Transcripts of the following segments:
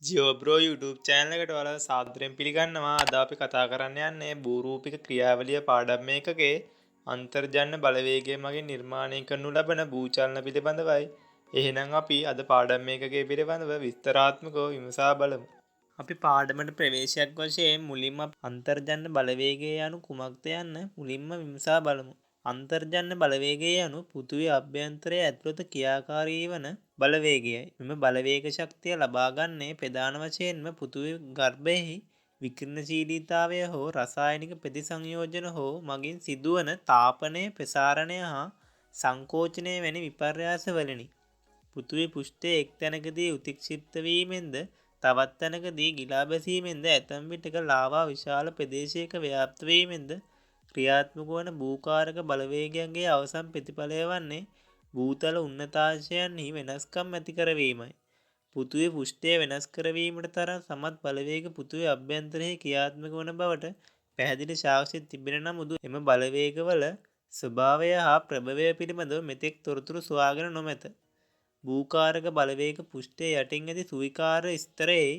ජියෝබ්‍රෝ YouTube channel එකට ඔයාලා සාදරයෙන් පිළිගන්නවා. අද අපි කතා කරන්න යන්නේ භූරූපික ක්‍රියාවලිය පාඩම් එකකේ අන්තර්ජන්න බලවේගය මගින් නිර්මාණය කරනු ලබන භූචලන පිළිබඳවයි. එහෙනම් අපි අද පාඩම් එකකේ පිළිබඳව විස්තරාත්මකව විමසා බලමු. අපි පාඩමට ප්‍රවේශයක් වශයෙන් මුලින්ම අන්තර්ජන්න බලවේගය යනු කුමක්ද යන්න මුලින්ම විමසා බලමු. අන්තර්ජන්න බලවේගය යනු පෘථිවිය අභ්‍යන්තරයේ ඇතුළත ක්‍රියාකාරී වන බලවේගයයි. මෙම බලවේග ශක්තිය ලබා ගන්නේ ප්‍රධාන වශයෙන්ම පෘථිවි ගර්භයෙහි විකිරණශීලීතාවය හෝ රසායනික ප්‍රතිසංයෝජන හෝ මගින් සිදුවන තාපනය, ප්‍රසාරණය හා සංකෝචනය වැනි විපර්යාස වලිනි. පෘථිවි පෘෂ්ඨයේ එක් තැනකදී උත්ක්ෂිප්ත වීමෙන්ද තවත් තැනකදී ගිලා බැසීමෙන්ද ඇතැම් විටක ලාවා විශාල ප්‍රදේශයක ව්‍යාප්ත වීමෙන්ද ක්‍රියාත්මක වන භූකාරක බලවේගයන්ගේ අවසන් ප්‍රතිඵලය වන්නේ භූතල උන්නතාංශයන්හි වෙනස්කම් ඇති කරවීමයි. පෘථිවි පෘෂ්ඨය වෙනස් කරවීමට තරම් සමත් බලවේග පෘථිවි අභ්‍යන්තරයේ ක්‍රියාත්මක වන බවට පැහැදිලි සාක්ෂි තිබෙන නමුදු එම බලවේගවල ස්වභාවය හා ප්‍රභවය පිළිබඳව මෙතෙක් තොරතුරු සොයාගෙන නොමැත. භූකාරක බලවේග පෘෂ්ඨයේ යටින් ඇති සුවිකාර ස්තරයේ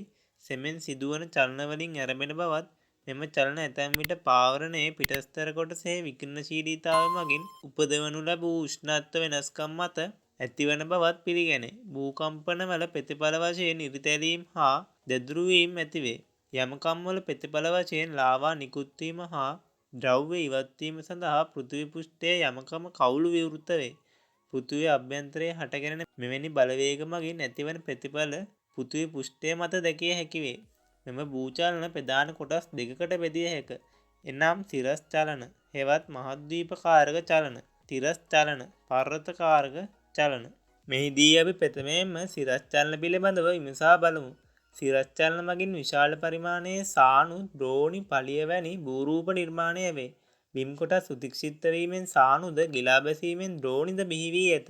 සෙමෙන් සිදුවන චලන වලින් ඇරඹෙන බවත් මෙම චලන ඇතැම් විට පාවරණයේ පිටස්තර කොටසේ විකිරණශීලීතාවය මගින් උපදවනු ලැබූ උෂ්ණත්ව වෙනස්කම් මත ඇතිවන බවත් පිළිගැනේ. භූකම්පනවල ප්‍රතිඵල වශයෙන් ඉරිතැලීම් හා දැදුරු වීම් ඇතිවේ. යමකම්වල ප්‍රතිඵල වශයෙන් ලාවා නිකුත් වීම හා ද්‍රව්‍ය ඉවත් වීම සඳහා පෘථිවි පෘෂ්ඨයේ යමකම කවුළු විවෘත වේ. පෘථිවිය අභ්‍යන්තරයේ හටගෙන මෙවැනි බලවේග මගින් ඇතිවන ප්‍රතිඵල පෘථිවි පෘෂ්ඨය මත දැකිය හැකි වේ. මෙම භූචලන ප්‍රධාන කොටස් දෙකකට බෙදිය හැක. එනම් තිරස් චලන, හෙවත් මහද්වීපකාරක චලන, තිරස් චලන, පර්වතකාරක චලන. මෙහිදී අපි ප්‍රථමයෙන්ම සිරස් චලන පිළිබඳව විමසා බලමු. සිරස් චලන මගින් විශාල පරිමාණයේ සානු, ද්‍රෝණි, පලිය වැනි භූරූප නිර්මාණය වේ. බිම් කොටස් උත්ක්ෂිප්ත වීමෙන් සානුද ගිලා බැසීමෙන් ද්‍රෝණිද බිහි වී ඇත.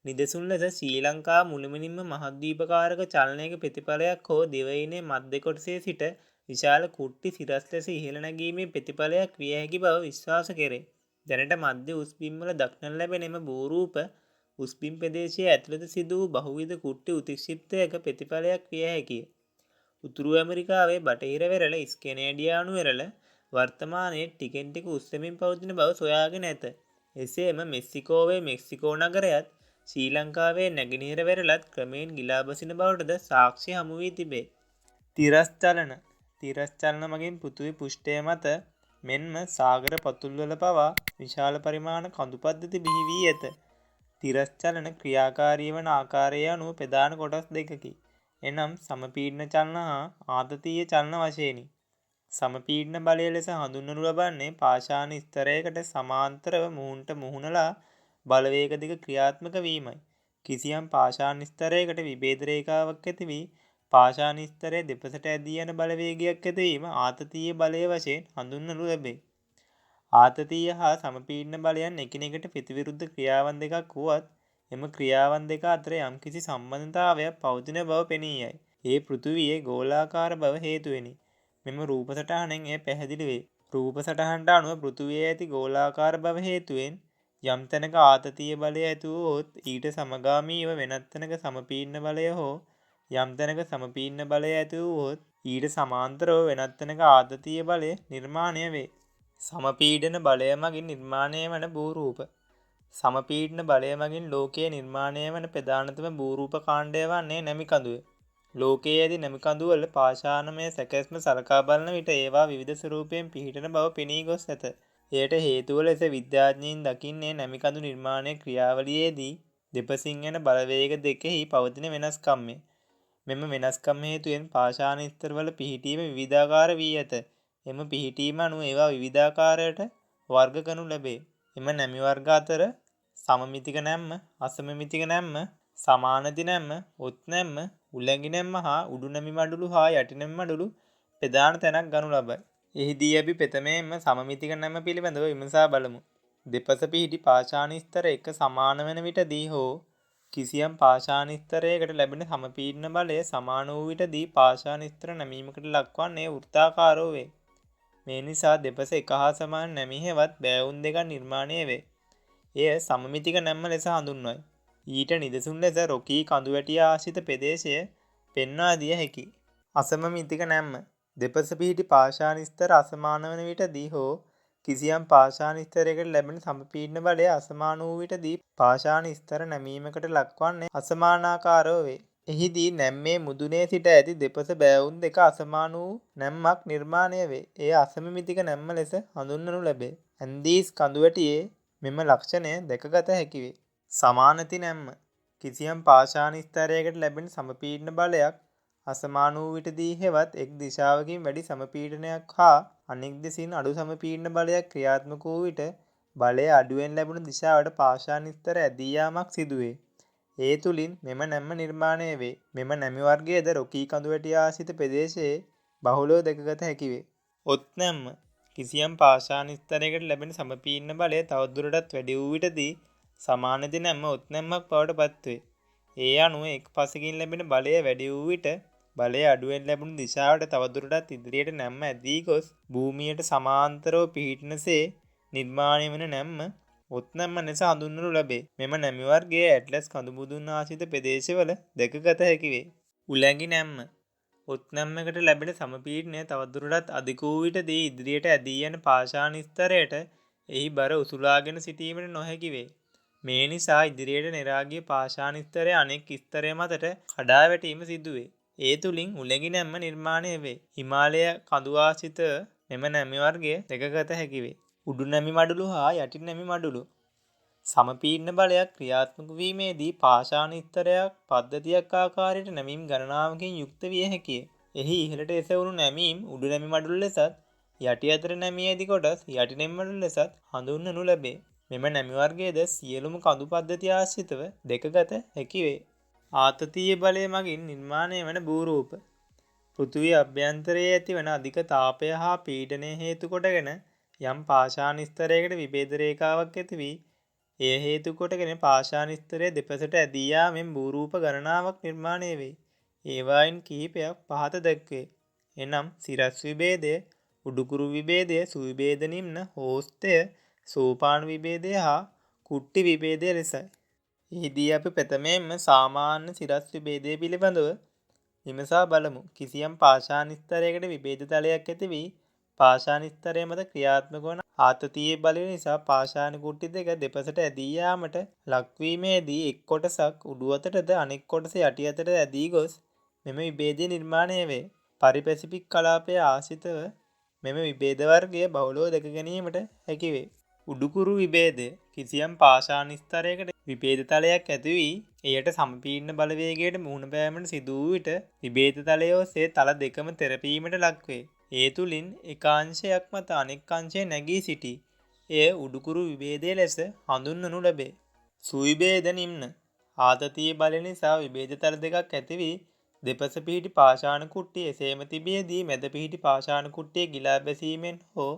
නිදසුන් ලෙස ශ්‍රී ලංකා මුළුමනින්ම මහද්වීපකාරක චලනයක ප්‍රතිඵලයක් හෝ දිවයිනේ මධ්‍ය කොටසේ සිට විශාල කුට්ටි සිරස් ලෙස ඉහළ නැගීමේ ප්‍රතිඵලයක් විය හැකි බව විශ්වාස කෙරේ. දැනට මධ්‍ය උස් බිම්වල දක්නට ලැබෙන එම භූරූප උස් බිම් ප්‍රදේශයේ ඇතුළත සිදු වූ බහුවිධ කුට්ටි උත්ක්ෂිප්තයක ප්‍රතිඵලයක් විය හැකිය. උතුරු ඇමරිකාවේ බටහිර වෙරළ ස්කැනේඩියානු වෙරළ වර්තමානයේ ටිකෙන් ටික උස් වෙමින් පවතින බව සොයාගෙන ඇත. එසේම මෙක්සිකෝවේ මෙක්සිකෝ නගරයත් ශ්‍රී ලංකාවේ නැගෙනහිර වෙරළත් ක්‍රමයෙන් ගිලා බසින බවටද සාක්ෂි හමු වී තිබේ. තිරස් චලන. තිරස් චලන මගින් පෘථිවි පෘෂ්ඨය මත මෙන්ම සාගර පතුල්වල පවා විශාල පරිමාණ කඳු පද්ධති බිහි වී ඇත. තිරස් චලන ක්‍රියාකාරී වන ආකාරය අනුව ප්‍රධාන කොටස් දෙකකි. එනම් සමපීඩන චලන හා ආතතීය චලන වශයෙනි. සමපීඩන බලය ලෙස හඳුන්වනු ලබන්නේ පාෂාණ ස්තරයකට සමාන්තරව මුහුණට මුහුණලා බලවේග දෙක ක්‍රියාත්මක වීමයි. කිසියම් පාෂාණ ස්තරයකට විභේද රේඛාවක් ඇති වී පාෂාණ ස්තරය දෙපසට ඇදී යන බලවේගයක් ඇතිවීම ආතතීය බලය වශයෙන් හඳුන්වනු ලැබේ. ආතතීය හා සමපීඩන බලයන් එකිනෙකට ප්‍රතිවිරුද්ධ ක්‍රියාවන් දෙකක් වුවත් එම ක්‍රියාවන් දෙක අතර යම්කිසි සම්බන්ධතාවයක් පවතින බව පෙනී යයි. ඒ පෘථිවියේ ගෝලාකාර බව හේතුවෙනි. මෙම රූප සටහනෙන් එය පැහැදිලි වේ. රූප සටහනට අනුව පෘථිවියේ ඇති ගෝලාකාර බව හේතුවෙන් යම් තැනක ආතතීය බලය ඇති වුවහොත් ඊට සමගාමීව වෙනත් තැනක සමපීඩන බලය හෝ යම් තැනක සමපීඩන බලය ඇති වුවහොත් ඊට සමාන්තරව වෙනත් තැනක ආතතීය බලය නිර්මාණය වේ. සමපීඩන බලය මගින් නිර්මාණය වන භූරූප. සමපීඩන බලය මගින් ලෝකයේ නිර්මාණය වන ප්‍රධානතම භූරූප කාණ්ඩය වන්නේ නැමි කඳුය. ලෝකයේ ඇති නැමි කඳුවල පාෂාණමය සැකැස්ම සලකා බලන විට ඒවා විවිධ ස්වරූපයෙන් පිහිටන බව පෙනී ගොස් ඇත. එයට හේතුව ලෙස විද්‍යාඥයින් දකින්නේ නැමි කඳු නිර්මාණය ක්‍රියාවලියේදී දෙපසින් යන බලවේග දෙකෙහි පවතින වෙනස්කම්ය. මෙම වෙනස්කම් හේතුවෙන් පාෂාණ ස්තරවල පිහිටීම විවිධාකාර වී ඇත. එම පිහිටීම අනුව ඒවා විවිධාකාරයට වර්ග කරනු ලැබේ. එම නැමි වර්ග අතර සමමිතික නැම්ම, අසමමිතික නැම්ම, සමානති නැම්ම, ඔත් නැම්ම, උලැඟි නැම්ම හා උඩු නැමි මඩුළු හා යටි නැමි මඩුළු ප්‍රධාන තැනක් ගනු ලබයි. එහිදී අපි ප්‍රථමයෙන්ම සමමිතික නැම පිළිබඳව විමසා බලමු. දෙපස පිහිටි පාෂාණ ස්තර එක සමාන වන විටදී හෝ කිසියම් පාෂාණ ස්තරයකට ලැබෙන සමපීඩන බලය සමාන වූ විටදී පාෂාණ ස්තර නැමීමකට ලක්වන්නේ වෘත්තාකාරව වේ. මේ නිසා දෙපස එක හා සමාන නැමි හෙවත් බෑවුන් දෙකක් නිර්මාණය වේ. එය සමමිතික නැම්ම ලෙස හඳුන්වයි. ඊට නිදසුන් ලෙස රොකී කඳුවැටිය ආශ්‍රිත ප්‍රදේශය පෙන්වා දිය හැකියි. අසමමිතික නැම්ම දෙපස පිහිටි පාෂාණ ස්තර අසමාන වන විටදී හෝ කිසියම් පාෂාණ ස්තරයකට ලැබෙන සමපීඩන බලය අසමාන වූ විටදී පාෂාණ ස්තර නැමීමකට ලක්වන්නේ අසමානාකාරව වේ. එහිදී නැම්මේ මුදුනේ සිට ඇති දෙපස බෑවුම් දෙක අසමාන වූ නැම්මක් නිර්මාණය වේ. එය අසමමිතික නැම්ම ලෙස හඳුන්වනු ලැබේ. ඇන්දීස් කඳුවැටියේ මෙම ලක්ෂණය දැකගත හැකි වේ. සමානති නැම්ම කිසියම් පාෂාණ ස්තරයකට ලැබෙන සමපීඩන බලයක් අසමාන වූ විටදී හෙවත් එක් දිශාවකින් වැඩි සමපීඩනයක් හා අනෙක් දෙසින් අඩු සමපීඩන බලයක් ක්‍රියාත්මක වූ විට බලය අඩුවෙන් ලැබුණු දිශාවට පාෂාණ ස්තර ඇදී යාමක් සිදුවේ. ඒ තුලින් මෙම නැම්ම නිර්මාණය වේ. මෙම නැමි වර්ගයද රොකී කඳුවැටිය ආශ්‍රිත ප්‍රදේශයේ බහුලව දැකගත හැකි වේ. ඔත් නැම්ම කිසියම් පාෂාණ ස්තරයකට ලැබෙන සමපීඩන බලය තවදුරටත් වැඩි වූ විටදී සමානති නැම්ම ඔත් නැම්මක් බවට පත්වේ. ඒ අනුව එක් පසකින් ලැබෙන බලය වැඩි වූ විට බලය අඩුවෙන් ලැබුණු දිශාවට තවදුරටත් ඉදිරියට නැම්ම ඇදී ගොස් භූමියට සමාන්තරව පිහිටනසේ නිර්මාණය වන නැම්ම ඔත් නැම්ම ලෙස හඳුන්වනු ලැබේ. මෙම නැමි වර්ගය ඇට්ලස් කඳුමුදුන් ආශ්‍රිත ප්‍රදේශවල දැකගත හැකි වේ. උලැඟි නැම්ම ඔත් නැම්මකට ලැබෙන සමපීඩනය තවදුරටත් අධික වූ විටදී ඉදිරියට ඇදී යන පාෂාණ ස්තරයට එහි බර උසුලාගෙන සිටීමට නොහැකි වේ. මේ නිසා ඉදිරියට නෙරා ගිය පාෂාණ ස්තරය අනෙක් ස්තරය මතට කඩා වැටීම සිදුවේ. ඒ තුලින් උලැඟි නැම්ම නිර්මාණය වේ. හිමාලය කඳු ආශ්‍රිත මෙම නැමි වර්ගය දැකගත හැකි වේ. උඩු නැමි මඩුළු හා යටි නැමි මඩුළු සමපීඩන බලයක් ක්‍රියාත්මක වීමේදී පාෂාණ ස්තරයක් පද්ධතියක් ආකාරයට නැමීම් ගණනාවකින් යුක්ත විය හැකිය. එහි ඉහළට එසවුණු නැමීම් උඩු නැමි මඩුළු ලෙසත් යටි අතර නැමී ඇති කොටස් යටි නැමි මඩුළු ලෙසත් හඳුන්වනු ලැබේ. මෙම නැමි වර්ගයේද සියලුම කඳු පද්ධති ආශ්‍රිතව දැකගත හැකි වේ. ආතතීය බලය මගින් නිර්මාණය වන භූරූප පෘථිවි අභ්‍යන්තරයේ ඇතිවන අධික තාපය හා පීඩනය හේතු කොටගෙන යම් පාෂාණ ස්තරයකට විභේද රේඛාවක් ඇති වී එය හේතු කොටගෙන පාෂාණ ස්තරය දෙපසට ඇදී යාමෙන් භූරූප ගණනාවක් නිර්මාණය වේ. ඒවායින් කිහිපයක් පහත දැක්වේ. එනම් සිරස් විභේදය, උඩුකුරු විභේදය, සුවිභේද නිම්න, හෝස්තය, සෝපාන විභේදය හා කුට්ටි විභේදය ලෙසයි. එහිදී අපි ප්‍රථමයෙන්ම සාමාන්‍ය සිරස් විභේදය පිළිබඳව විමසා බලමු. කිසියම් පාෂාණ ස්තරයකට විභේද තලයක් ඇති වී පාෂාණ ස්තරය මත ක්‍රියාත්මක වන ආතතීය බලය නිසා පාෂාණ කුට්ටි දෙක දෙපසට ඇදී යාමට ලක්වීමේදී එක් කොටසක් උඩු අතටද අනෙක් කොටස යටි අතට ඇදී ගොස් මෙම විභේදය නිර්මාණය වේ. පරිපැසිෆික් කලාපය ආශ්‍රිතව මෙම විභේද වර්ගය බහුලව දැක ගැනීමට හැකි වේ. උඩුකුරු විභේදය කිසියම් පාෂාණ ස්තරයකට විභේද තලයක් ඇති වී එයට සමපීඩන බලවේගයට මුහුණ පෑමට සිදු වූ විට විභේද තලය ඔස්සේ තල දෙකම තෙරපීමට ලක්වේ. ඒ තුලින් එක අංශයක් මත අනෙක් අංශය නැගී සිටී. එය උඩුකුරු විභේදය ලෙස හඳුන්වනු ලැබේ. සුවිභේද නිම්න ආතතීය බලය නිසා විභේද තල දෙකක් ඇති වී දෙපස පිහිටි පාෂාණ කුට්ටිය එසේම තිබියදී මැද පිහිටි පාෂාණ කුට්ටිය ගිලා බැසීමෙන් හෝ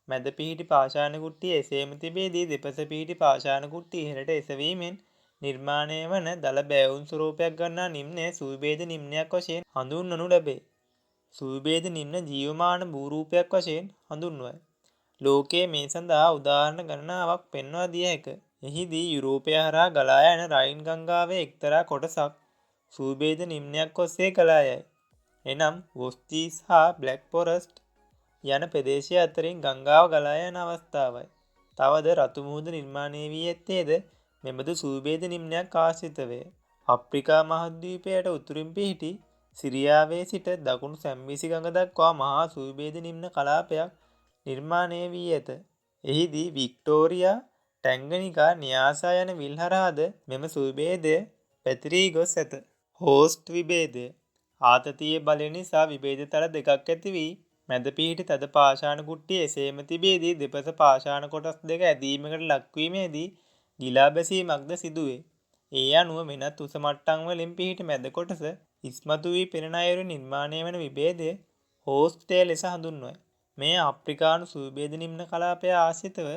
මැද පිහිටි පාෂාණ කුට්ටිය එසේම තිබියදී දෙපස පිහිටි පාෂාණ කුට්ටිය ඉහළට එසවීමෙන් නිර්මාණය වන දල බෑවුම් ස්වරූපයක් ගන්නා නිම්නය සුවිභේද නිම්නයක් වශයෙන් හඳුන්වනු ලැබේ. සුවිභේද නිම්න ජීවමාන භූරූපයක් වශයෙන් හඳුන්වයි. ලෝකයේ මේ සඳහා උදාහරණ ගණනාවක් පෙන්වා දිය හැක. එහිදී යුරෝපය හරහා ගලා යන රයින් ගංගාවේ එක්තරා කොටසක් සුවිභේද නිම්නයක් ඔස්සේ ගලා යයි. එනම් වොස්ටීස් හා බ්ලැක් ෆොරස්ට් යන ප්‍රදේශය අතරින් ගංගාව ගලා යන අවස්ථාවයි. තවද රතු මුහුද නිර්මාණය වී ඇත්තේද මෙබඳු සුවිභේද නිම්නයක් ආශ්‍රිතවය. අප්‍රිකා මහද්වීපයට උතුරින් පිහිටි සිරියාවේ සිට දකුණු සැම්විසි ගඟ දක්වා මහා සුවිභේද නිම්න කලාපයක් නිර්මාණය වී ඇත. එහිදී වික්ටෝරියා, ටැන්ගනිකා, න්‍යාසා යන විල් හරහාද මෙම සුවිභේදය පැතිරී ගොස් ඇත. හෝස්ට් විභේදය ආතතීය බලය නිසා විභේද තල දෙකක් ඇති වී මැද පිහිටි තද පාෂාණ කුට්ටිය එසේම තිබියදී දෙපස පාෂාණ කොටස් දෙක ඇදීමකට ලක්වීමේදී ගිලා බැසීමක්ද සිදුවේ. ඒ අනුව වෙනත් උස මට්ටම් වලින් පිහිටි මැද කොටස ඉස්මතු වී පෙනෙන අයුරු නිර්මාණය වන විභේදය හෝස්ට්ය ලෙස හඳුන්වයි. මේ අප්‍රිකානු සුවිභේද නිම්න කලාපය ආශ්‍රිතව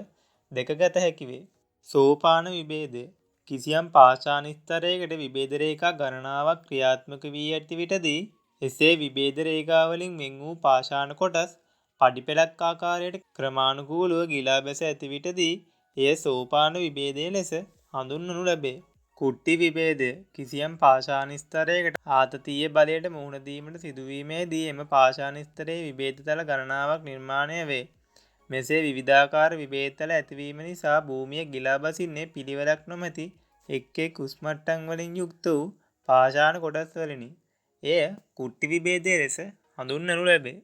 දැකගත හැකි වේ. සෝපාන විභේදය කිසියම් පාෂාණ ස්තරයකට විභේද රේඛා ගණනාවක් ක්‍රියාත්මක වී ඇති විටදී එසේ විභේද රේඛාවලින් වෙන් වූ පාෂාණ කොටස් පඩිපෙළක් ආකාරයට ක්‍රමානුකූලව ගිලා බැස ඇති විටදී එය සෝපාන විභේදය ලෙස හඳුන්වනු ලැබේ. කුට්ටි විභේදය කිසියම් පාෂාණ ස්තරයකට ආතතිය බලයට මුහුණ දීමට සිදුවීමේදී එම පාෂාණ ස්තරයේ විභේදතල ගණනාවක් නිර්මාණය වේ. මෙසේ විවිධාකාර විභේදතල ඇතිවීම නිසා භූමිය ගිලා බසින්නේ පිළිවෙලක් නොමැති එක් එක් උස්මට්ටම් වලින් යුක්ත වූ පාෂාණ කොටස් වලිනි. එය කුට්ටි විභේදය ලෙස හඳුන්වනු ලැබේ.